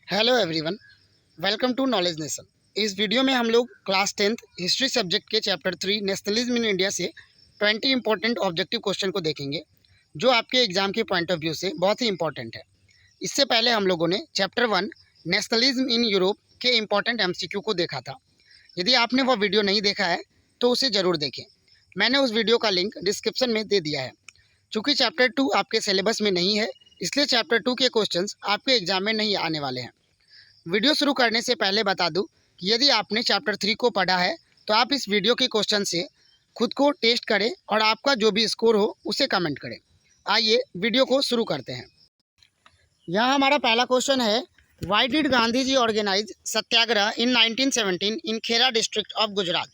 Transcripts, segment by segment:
Hello everyone, welcome to knowledge nation. इस video में हम लोग क्लास 10th हिस्ट्री सब्जेक्ट के चैप्टर 3 नेशनलिज्म इन इंडिया से 20 इंपॉर्टेंट ऑब्जेक्टिव क्वेश्चन को देखेंगे, जो आपके एग्जाम के पॉइंट ऑफ व्यू से बहुत ही इंपॉर्टेंट है। इससे पहले हम लोगों ने चैप्टर 1 नेशनलिज्म इन यूरोप के इंपॉर्टेंट एमसीक्यू को देखा था। यदि आपने वह वीडियो नहीं देखा है तो उसे ज़रूर देखें। मैंने उस वीडियो का लिंक डिस्क्रिप्शन में दे दिया है। चूँकि चैप्टर 2 आपके सिलेबस में नहीं है, इसलिए चैप्टर 2 के क्वेश्चन आपके एग्जाम में नहीं आने वाले हैं। वीडियो शुरू करने से पहले बता दूं कि यदि आपने चैप्टर 3 को पढ़ा है तो आप इस वीडियो के क्वेश्चन से खुद को टेस्ट करें और आपका जो भी स्कोर हो उसे कमेंट करें। आइए वीडियो को शुरू करते हैं। यहाँ हमारा पहला क्वेश्चन है, why did Gandhi ji organise satyagraha in 1917 in Kheda district of Gujarat.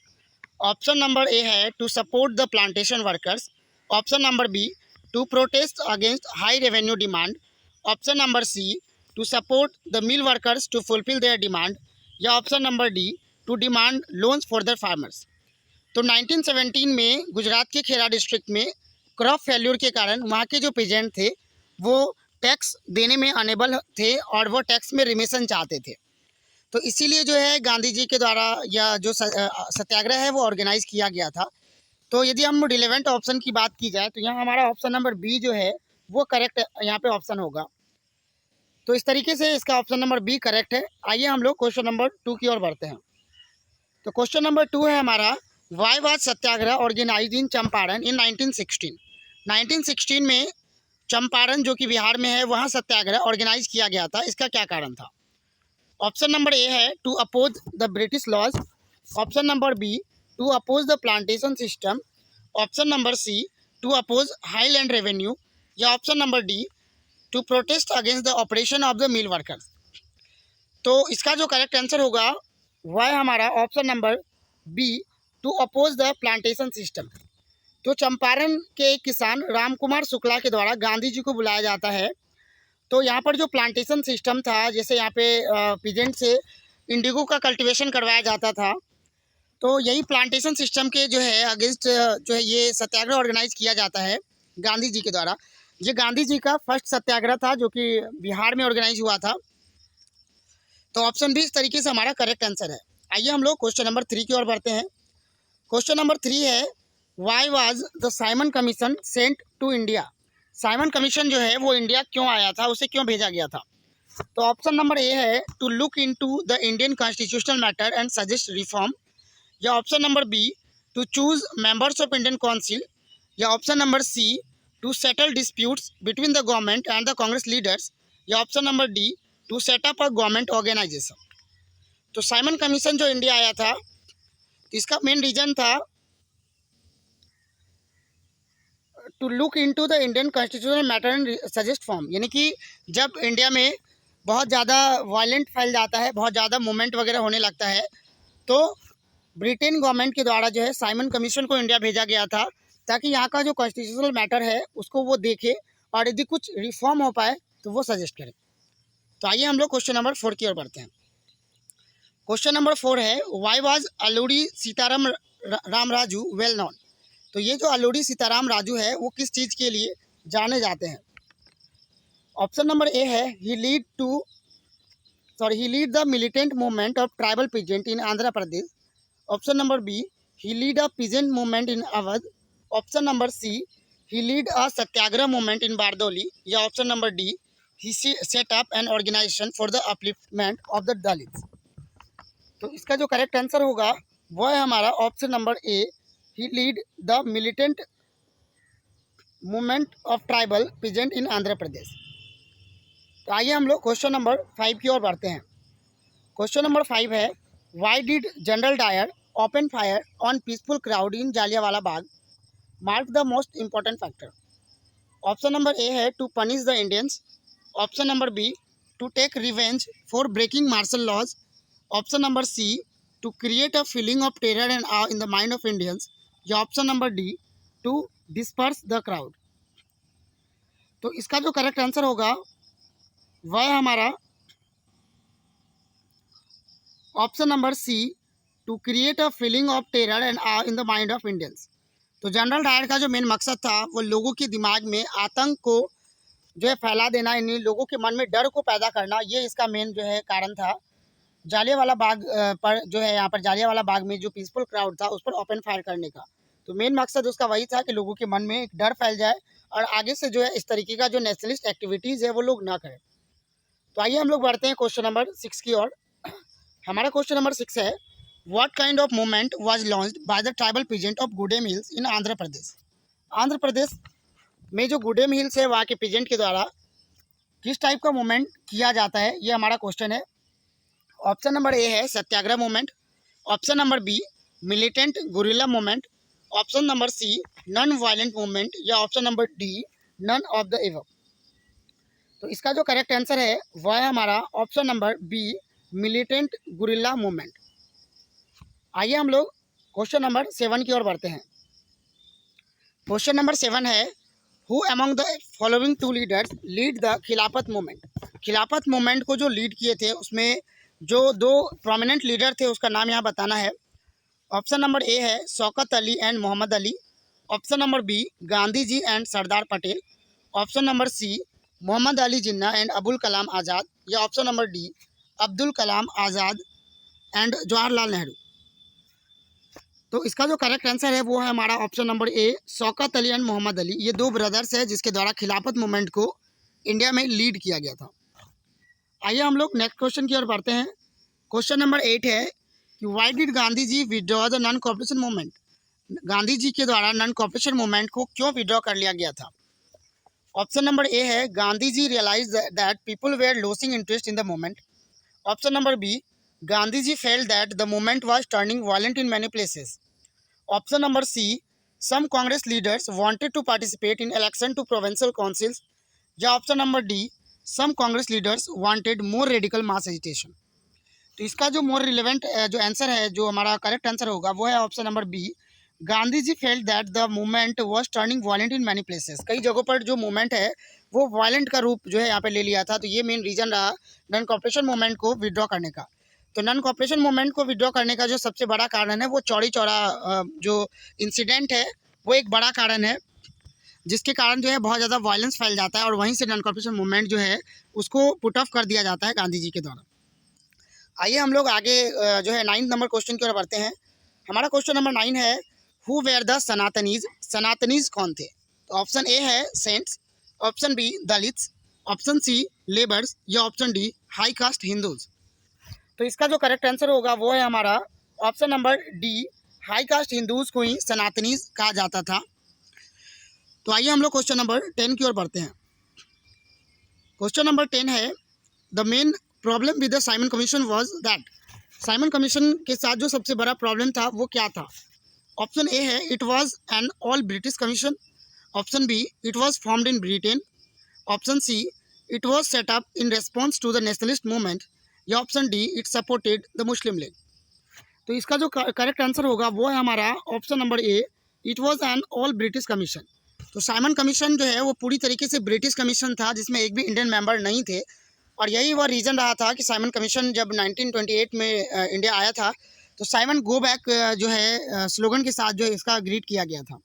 Option number A है to support the plantation workers. Option number B to protest against high revenue demand. Option number C to support the mill workers to fulfil their demand, या option number D to demand loans for the farmers. तो 1917 में गुजरात के Kheda district में crop failure के कारण वहाँ के जो पेजेंट थे वो टैक्स देने में अनेबल थे और वो टैक्स में रिमिशन चाहते थे। तो इसीलिए जो है गांधी जी के द्वारा या जो सत्याग्रह है वो ऑर्गेनाइज किया गया था। तो यदि हम रिलेवेंट ऑप्शन की बात की जाए तो यहाँ हमारा ऑप्शन नंबर बी जो है वो करेक्ट यहाँ पे ऑप्शन होगा। तो इस तरीके से इसका ऑप्शन नंबर बी करेक्ट है। आइए हम लोग क्वेश्चन नंबर 2 की ओर बढ़ते हैं। तो क्वेश्चन नंबर 2 है हमारा, वाई वाज सत्याग्रह ऑर्गेनाइज इन चंपारण इन 1916। 1916 में चंपारण जो कि बिहार में है वहाँ सत्याग्रह ऑर्गेनाइज किया गया था। इसका क्या कारण था? ऑप्शन नंबर ए है to oppose the British laws. Option number B to oppose the plantation system. Option number C to oppose highland revenue, या option number D to protest against the operation of the mill workers. तो इसका जो correct answer होगा वह है हमारा option number B to oppose the plantation system. तो चंपारण के एक किसान राम कुमार शुक्ला के द्वारा गांधी जी को बुलाया जाता है। तो यहाँ पर जो प्लांटेशन सिस्टम था, जैसे यहाँ पे पीजेंट से इंडिगो का कल्टीवेशन करवाया जाता था, तो यही प्लांटेशन सिस्टम के जो है अगेंस्ट जो है ये सत्याग्रह ऑर्गेनाइज किया जाता है गांधी जी के द्वारा। ये गांधी जी का फर्स्ट सत्याग्रह था जो कि बिहार में ऑर्गेनाइज हुआ था। तो ऑप्शन बी इस तरीके से हमारा करेक्ट आंसर है। आइए हम लोग क्वेश्चन नंबर 3 की ओर बढ़ते हैं। क्वेश्चन नंबर 3 है, why was the Simon commission sent to India. Simon commission जो है वो इंडिया क्यों आया था, उसे क्यों भेजा गया था? तो ऑप्शन नंबर ए है to look into the Indian constitutional matter and suggest reform, या option number B to choose members of Indian council, या option number C to settle disputes between the government and the Congress leaders, या option number D to set up a government organisation. तो Simon commission जो India आया था, इसका main reason था to look into the Indian constitutional matter and suggest form, यानी कि जब इंडिया में बहुत ज़्यादा वायलेंट फैल जाता है, बहुत ज़्यादा मूवमेंट वगैरह होने लगता है, तो ब्रिटेन गवर्नमेंट के द्वारा जो है साइमन कमीशन को इंडिया भेजा गया था ताकि यहाँ का जो कॉन्स्टिट्यूशनल मैटर है उसको वो देखे और यदि कुछ रिफॉर्म हो पाए तो वो सजेस्ट करें। तो आइए हम लोग क्वेश्चन नंबर 4 की ओर बढ़ते हैं। क्वेश्चन नंबर 4 है, why was Alluri Sitaram Ramaraju well non. तो ये जो अल्लूरी सीताराम राजू है वो किस चीज़ के लिए जाने जाते हैं? ऑप्शन नंबर ए है he lead the militant movement of tribal peasant in Andhra Pradesh. Option number B he lead a peasant movement in Awadh. Option number C he lead a satyagraha movement in Bardoli, या option number D he set up an organisation for the upliftment of the Dalits. तो इसका जो correct answer होगा वह है हमारा option number A, he lead the militant movement of tribal peasant in Andhra प्रदेश। तो आइए हम लोग क्वेश्चन नंबर 5 की ओर बढ़ते हैं। क्वेश्चन नंबर 5 है, why did general Dyer open fire on peaceful crowd in Jallianwala Bagh, mark the most important factor. Option number A है to punish the Indians. Option number B to take revenge for breaking martial laws. Option number C to create a feeling of terror and awe in the mind of Indians, या option number D to disperse the crowd. तो इसका जो correct answer होगा वह है हमारा option number C to create a feeling of terror and awe in the mind of Indians. तो general Dyer का जो मेन मकसद था वो लोगों के दिमाग में आतंक को जो है फैला देना, यानी लोगों के मन में डर को पैदा करना, ये इसका मेन जो है कारण था। जालियांवाला बाग पर जो है यहाँ पर जालियांवाला बाग में जो पीसफुल क्राउड था उस पर ओपन फायर करने का, तो मेन मकसद उसका वही था कि लोगों के मन में एक डर फैल जाए और आगे से जो है इस तरीके का जो नेशनलिस्ट एक्टिविटीज़ है वो लोग ना करें। तो आइए हम लोग बढ़ते हैं क्वेश्चन नंबर 6 की ओर। हमारा क्वेश्चन नंबर 6 है, what kind of movement was launched by the tribal peasant of Gudem hills in Andhra Pradesh. Andhra Pradesh में जो गुडेम हिल्स है वहाँ के पीजेंट के द्वारा किस टाइप का मूवमेंट किया जाता है, ये हमारा क्वेश्चन है। ऑप्शन नंबर ए है satyagraha movement, option number B militant guerrilla movement, option number C non violent movement, या option number D none of the above. तो इसका जो करेक्ट आंसर है वह है हमारा option number B militant guerrilla movement. आइए हम लोग क्वेश्चन नंबर 7 की ओर बढ़ते हैं। क्वेश्चन नंबर 7 है, who among the following two leaders lead the Khilafat movement. Khilafat movement को जो लीड किए थे उसमें जो दो प्रोमिनेंट लीडर थे उसका नाम यहाँ बताना है। ऑप्शन नंबर ए है Shaukat Ali and Mohammad Ali, option number B Gandhi ji and Sardar Patel, option number C Mohammad Ali Jinnah and Abul Kalam Azad, या option number D Abdul Kalam Azad and Jawaharlal Nehru. तो इसका जो करेक्ट आंसर है वो है हमारा option number A Shaukat Ali and Mohammad Ali. ये दो ब्रदर्स है जिसके द्वारा खिलाफत मूवमेंट को इंडिया में लीड किया गया था। आइए हम लोग नेक्स्ट क्वेश्चन की ओर बढ़ते हैं। क्वेश्चन नंबर 8 है कि why did Gandhi ji withdraw the non cooperation movement. Gandhi ji के द्वारा नॉन कॉपरेशन मूवमेंट को क्यों विड्रॉ कर लिया गया था। ऑप्शन नंबर ए है Gandhi ji realise that people were losing interest in the movement, option number B Gandhi ji felt that the movement was turning violent in many places, option number C some Congress leaders wanted to participate in election to provincial councils, या option number D some Congress leaders wanted more radical mass agitation. तो इसका जो more relevant जो answer है, जो हमारा correct answer होगा वो है option number B Gandhi ji felt that the movement was turning violent in many places. कई जगहों पर जो मूवमेंट है वो वायलेंट का रूप जो है यहाँ पे ले लिया था, तो ये मेन रीजन रहा नॉन कॉपरेशन मूवमेंट को विड्रॉ करने का। तो नॉन कॉपरेशन मूवमेंट को विड्रॉ करने का जो सबसे बड़ा कारण है वो चौड़ी चौड़ा जो इंसिडेंट है वो एक बड़ा कारण है, जिसके कारण जो है बहुत ज़्यादा वायलेंस फैल जाता है और वहीं से नॉन कॉपरेशन मूवमेंट जो है उसको पुट ऑफ कर दिया जाता है गांधी जी के द्वारा। आइए हम लोग आगे जो है 9 नंबर क्वेश्चन की ओर बढ़ते हैं। हमारा क्वेश्चन नंबर 9 है, who were the Sanatanis. Sanatanis कौन थे। तो ऑप्शन ए है सेंट्स, option B Dalits, option C labours, या option D high caste Hindus. तो इसका जो करेक्ट आंसर होगा वो है हमारा option number D high caste Hindus को ही सनातनीज कहा जाता था। तो आइए हम लोग क्वेश्चन नंबर 10 की ओर बढ़ते हैं। क्वेश्चन नंबर 10 है, the main problem with the Simon commission was that. Simon commission के साथ जो सबसे बड़ा प्रॉब्लम था वो क्या था। ऑप्शन ए है it was an all British commission, option B it was formed in Britain, option C it was set up in response to the nationalist movement, या option D it supported the Muslim League. तो इसका जो correct answer होगा वो है हमारा option number A it was an all British commission. तो Simon commission जो है वो पूरी तरीके से ब्रिटिश कमीशन था जिसमें एक भी इंडियन मेंबर नहीं थे, और यही वह रीज़न रहा था कि साइमन कमीशन जब 1928 में इंडिया आया था तो साइमन गो बैक जो है स्लोगन के साथ जो है इसका ग्रीट किया गया था।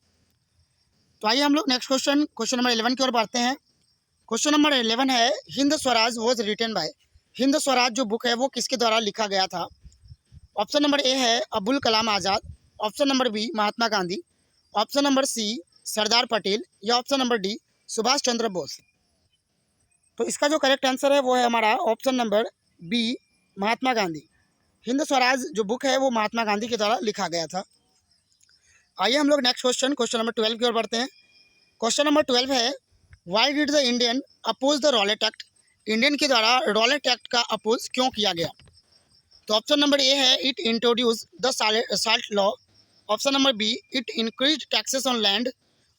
तो आइए हम लोग नेक्स्ट क्वेश्चन नंबर 11 की ओर बढ़ते हैं। क्वेश्चन नंबर 11 है, Hind Swaraj was written by. Hind Swaraj जो बुक है वो किसके द्वारा लिखा गया था। ऑप्शन नंबर ए है अबुल कलाम आज़ाद, option number B Mahatma Gandhi, option number सी सरदार पटेल, या option number D Subhash Chandra Bose. तो इसका जो करेक्ट आंसर है वो है हमारा option number B Mahatma Gandhi. Hind Swaraj जो बुक है वो महात्मा गांधी के द्वारा लिखा गया था। आइए हम लोग नेक्स्ट क्वेश्चन नंबर 12 की ओर बढ़ते हैं। क्वेश्चन नंबर 12 है, why did the Indian oppose the Rowlatt act. Indian के द्वारा रॉलेट एक्ट का अपोज क्यों किया गया। तो ऑप्शन नंबर ए है it introduce the salt law, option number B it increase taxes on land,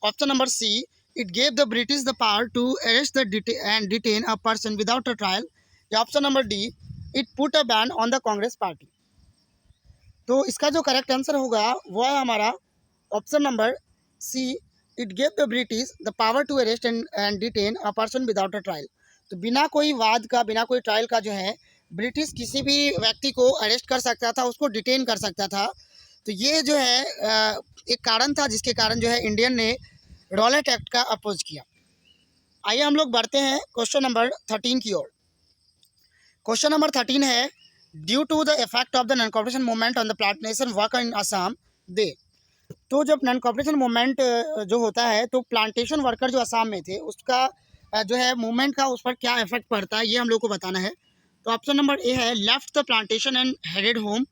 option number C it gave the British the power to arrest and detain a person without a trial, या option number D it put a ban on the Congress party। तो इसका जो correct answer होगा वो है हमारा option number C it gave the British the power to arrest and detain a person without a trial। तो बिना कोई वाद का, बिना कोई ट्रायल का जो है ब्रिटिश किसी भी व्यक्ति को अरेस्ट कर सकता था, उसको डिटेन कर सकता था। तो ये जो है एक कारण था जिसके कारण जो है इंडियन ने रॉलेट एक्ट का अपोज किया। आइए हम लोग बढ़ते हैं क्वेश्चन नंबर 13 की ओर। क्वेश्चन नंबर 13 है, due to the effect of the non cooperation movement on the plantation work in Assam they. तो जब नॉन कॉपरेशन मूवमेंट जो होता है, तो प्लांटेशन वर्कर जो असम में थे उसका जो है मूवमेंट का उस पर क्या इफेक्ट पड़ता है, ये हम लोग को बताना है। तो ऑप्शन नंबर ए है, left the plantation and headed home.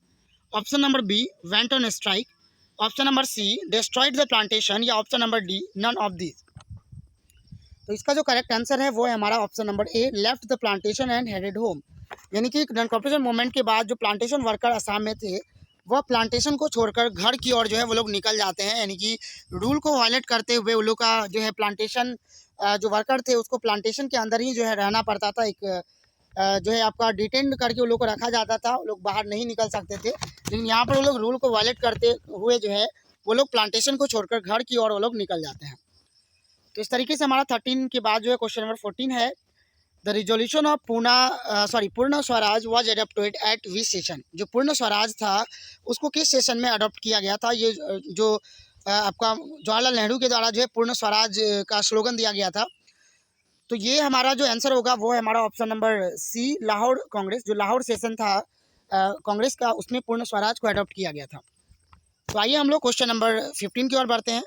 Option number B, went on strike. Option number C, destroyed the plantation. या option number D, none of these. तो इसका जो करेक्ट आंसर है वो है हमारा option number A, left the plantation and headed home. यानी कि नॉन कॉपरेशन मूवमेंट के बाद जो प्लांटेशन वर्कर असम में थे, वह प्लांटेशन को छोड़कर घर की ओर जो है वो लोग निकल जाते हैं। यानी कि रूल को वायलेट करते हुए उन लोग का जो है प्लांटेशन जो वर्कर थे उसको प्लांटेशन के अंदर ही जो है रहना पड़ता था। एक जो है आपका डिटेन करके उन लोग को रखा जाता था, वो लोग बाहर नहीं निकल सकते थे। लेकिन यहाँ पर वो लोग रूल को वायलेट करते हुए जो है वो लोग प्लांटेशन को छोड़कर घर की ओर वो लोग निकल जाते हैं। तो इस तरीके से हमारा 13 के बाद जो है क्वेश्चन नंबर 14 है, द रिजोल्यूशन ऑफ पूर्ण Swaraj was adopted eight which session. जो पूर्ण स्वराज था उसको किस सेशन में अडॉप्ट किया गया था। ये जो आपका जवाहरलाल नेहरू के द्वारा जो है पूर्ण स्वराज का स्लोगन दिया गया था। तो ये हमारा जो आंसर होगा वो है हमारा option number C, Lahore Congress. जो लाहौर सेशन था कांग्रेस का, उसमें पूर्ण स्वराज को अडॉप्ट किया गया था। तो आइए हम लोग क्वेश्चन नंबर 15 की ओर बढ़ते हैं।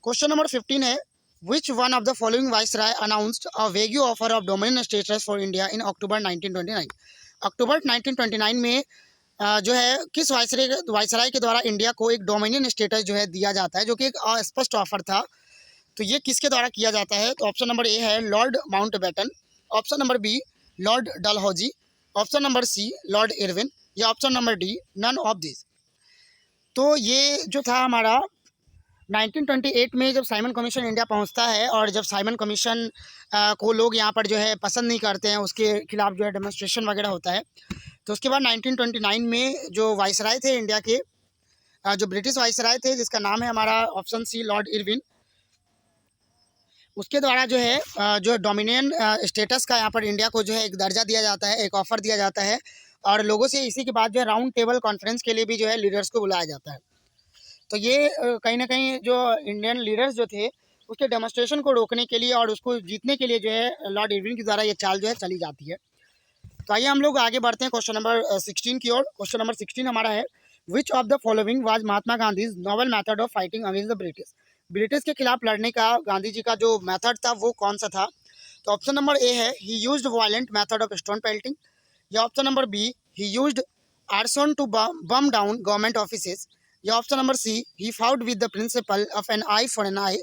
क्वेश्चन नंबर 15 है, which one of the following viceroy announced a vague offer of dominion status for India in October 1929। अक्टूबर 1929 में जो है किस वायसराय के द्वारा इंडिया को एक डोमिनियन स्टेटस जो है दिया जाता है, जो कि एक अस्पष्ट ऑफर था। तो ये किसके द्वारा किया जाता है। तो ऑप्शन नंबर ए है, lord Mountbatten. Option number B, lord Dalhousie. Option number C, lord Irwin. या option number D, none of this. तो ये जो था हमारा 1928 में जब साइमन कमीशन इंडिया पहुंचता है, और जब साइमन कमीशन को लोग यहाँ पर जो है पसंद नहीं करते हैं, उसके खिलाफ जो है डेमोन्स्ट्रेशन वगैरह होता है। तो उसके बाद 1929 में जो वाइसराय थे इंडिया के, जो ब्रिटिश वाइसराय थे, जिसका नाम है हमारा ऑप्शन सी, लॉर्ड इरविन, उसके द्वारा जो है जो डोमिनियन स्टेटस का यहाँ पर इंडिया को जो है एक दर्जा दिया जाता है, एक ऑफ़र दिया जाता है। और लोगों से इसी के बाद जो है राउंड टेबल कॉन्फ्रेंस के लिए भी जो है लीडर्स को बुलाया जाता है। तो ये कहीं ना कहीं जो इंडियन लीडर्स जो थे उसके डेमोन्स्ट्रेशन को रोकने के लिए और उसको जीतने के लिए जो है लॉर्ड इरविन के द्वारा ये चाल जो है चली जाती है। तो आइए हम लोग आगे बढ़ते हैं क्वेश्चन नंबर 16 की ओर। क्वेश्चन नंबर 16 हमारा है, which of the following was Mahatma Gandhi novel method of fighting against the British. British के खिलाफ लड़ने का गांधी जी का जो मेथड था वो कौन सा था। तो ऑप्शन नंबर ए है, he used violent method of stone pelting. या option number B, he used arson to bomb down government offices. या option number C, he fought with the principal of an eye for an eye.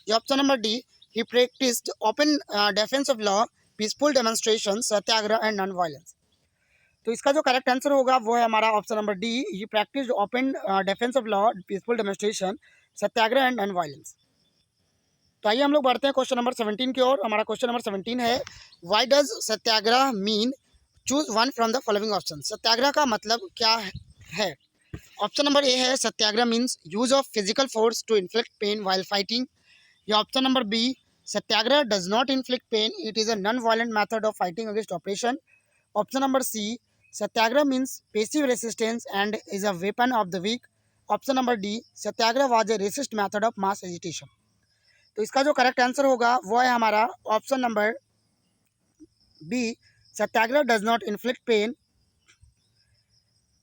या option number D, he practised open defence of law, peaceful demonstration, satyagraha and non violence. तो इसका जो correct answer होगा वो है हमारा option number D, he practised open defence of law, peaceful demonstration, satyagraha and non violence. तो आइए हम लोग बढ़ते हैं क्वेश्चन नंबर 17 की ओर। हमारा क्वेश्चन नंबर 17 है, why does satyagraha mean, choose one from the following option. सत्याग्रह का मतलब क्या है। ऑप्शन नंबर ए है, satyagraha means use of physical force to inflict pain while fighting. या option number B, satyagraha does not inflict pain, it is a non violent method of fighting against oppression. Option number C, satyagraha means passive resistance and is a weapon of the weak. Option number D, Satyagraha was a resist method of mass agitation. तो इसका जो correct answer होगा वो है हमारा option number B, satyagraha does not inflict pain,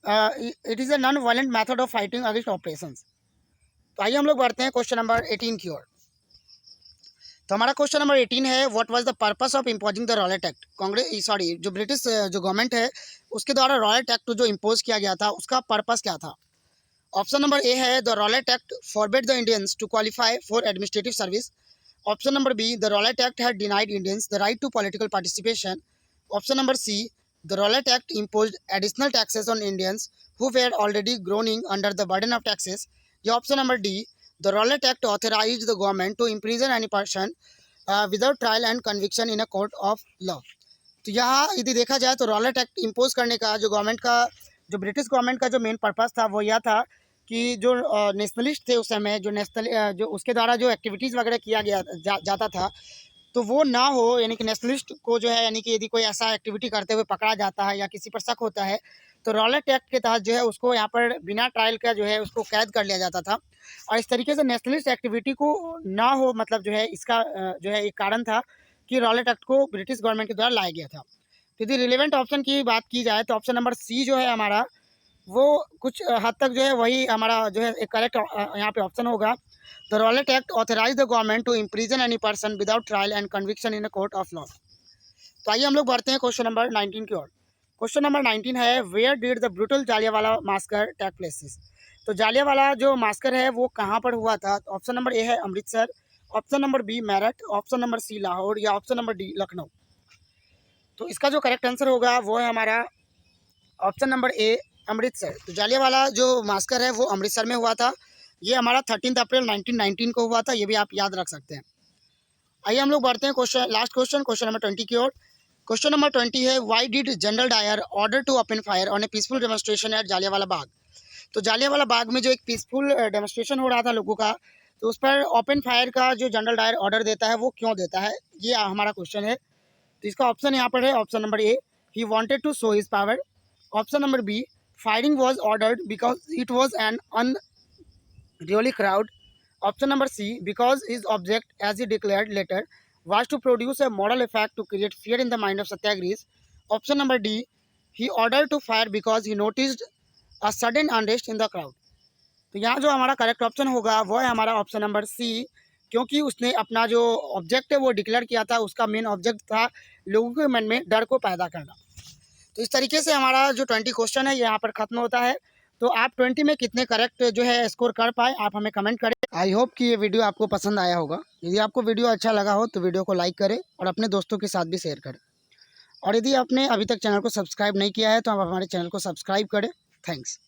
it is a non violent method of fighting against operations. तो आइए हम लोग बढ़ते हैं क्वेश्चन नंबर 18 की ओर। तो हमारा क्वेश्चन नंबर 18 है, what was the purpose of imposing the Rowlatt act. जो ब्रिटिश जो गवर्नमेंट है उसके द्वारा रॉलेट एक्ट जो इम्पोज किया गया था उसका पर्पस क्या था। ऑप्शन नंबर ए है, the Rowlatt act forbid the Indians to qualify for administrative service. Option number B, the Rowlatt act had denied Indians the right to political participation. Option number C, the Rowlatt Act imposed additional taxes on Indians who were already groaning under the burden of taxes. या option number D, the Rowlatt Act authorized the government to imprison any person without trial and conviction in a court of law। तो यहाँ यदि देखा जाए तो Rowlatt act impose करने का जो गवर्नमेंट का, जो ब्रिटिश गवर्नमेंट का जो मेन पर्पस था वो यह था कि जो नेशनलिस्ट थे उस समय, जो उसके द्वारा जो एक्टिविटीज़ वगैरह किया गया जाता था तो वो ना हो। यानी कि नेशनलिस्ट को जो है, यानी कि यदि कोई ऐसा एक्टिविटी करते हुए पकड़ा जाता है या किसी पर शक होता है तो रॉलेट एक्ट के तहत जो है उसको यहाँ पर बिना ट्रायल का जो है उसको कैद कर लिया जाता था। और इस तरीके से नेशनलिस्ट एक्टिविटी को ना हो, मतलब जो है इसका जो है एक कारण था कि रॉलेट एक्ट को ब्रिटिश गवर्नमेंट के द्वारा लाया गया था। तो यदि रिलेवेंट ऑप्शन की बात की जाए तो ऑप्शन नंबर सी जो है हमारा वो कुछ हद तक जो है वही हमारा जो है एक करेक्ट यहाँ पे ऑप्शन होगा। The Rowlatt act authorize the government to imprison any person without trial and conviction in a court of law. तो आइए हम लोग बढ़ते हैं क्वेश्चन नंबर 19 की ओर। क्वेश्चन नंबर 19 है where did the brutal Jallianwala massacre take places. तो जालियांवाला जो मास्कर है वो कहाँ पर हुआ था। ऑप्शन नंबर ए है Amritsar, option number B Meerut, option number C Lahore या ऑप्शन नंबर डी लखनऊ। तो इसका जो करेक्ट आंसर होगा वो है हमारा ऑप्शन नंबर ए अमृतसर। तो जालियांवाला जो मास्कर है वो अमृतसर में हुआ था। ये हमारा 13 अप्रैल 1919 को हुआ था, ये भी आप याद रख सकते हैं। आइए हम लोग बढ़ते हैं लास्ट क्वेश्चन नंबर 20 की ओर। क्वेश्चन नंबर 20 है why did general Dyer order to open fire on a peaceful demonstration at Jallianwala Bagh. तो जालियांवाला बाग में जो एक पीसफुल डेमोन्स्ट्रेशन हो रहा था लोगों का, तो उस पर ओपन फायर का जो जनरल डायर ऑर्डर देता है वो क्यों देता है, ये हमारा क्वेश्चन है। तो इसका ऑप्शन यहाँ पर है option number A he wanted to show his power, option number B firing was ordered because it was an unruly crowd, option number C because his object as he declared later was to produce a moral effect to create fear in the mind of Satyagrahis, option number D he ordered to fire because he noticed a sudden unrest in the crowd। तो यहाँ जो हमारा correct option होगा वो है हमारा option number सी, क्योंकि उसने अपना जो ऑब्जेक्ट है वो डिक्लेयर किया था, उसका मेन ऑब्जेक्ट था लोगों के मन में डर को पैदा करना। तो इस तरीके से हमारा जो 20 क्वेश्चन है यहाँ पर खत्म होता है। तो आप 20 में कितने करेक्ट जो है स्कोर कर पाए आप हमें कमेंट करें। आई होप कि ये वीडियो आपको पसंद आया होगा। यदि आपको वीडियो अच्छा लगा हो तो वीडियो को लाइक करें और अपने दोस्तों के साथ भी शेयर करें। और यदि आपने अभी तक चैनल को सब्सक्राइब नहीं किया है तो आप हमारे चैनल को सब्सक्राइब करें। थैंक्स।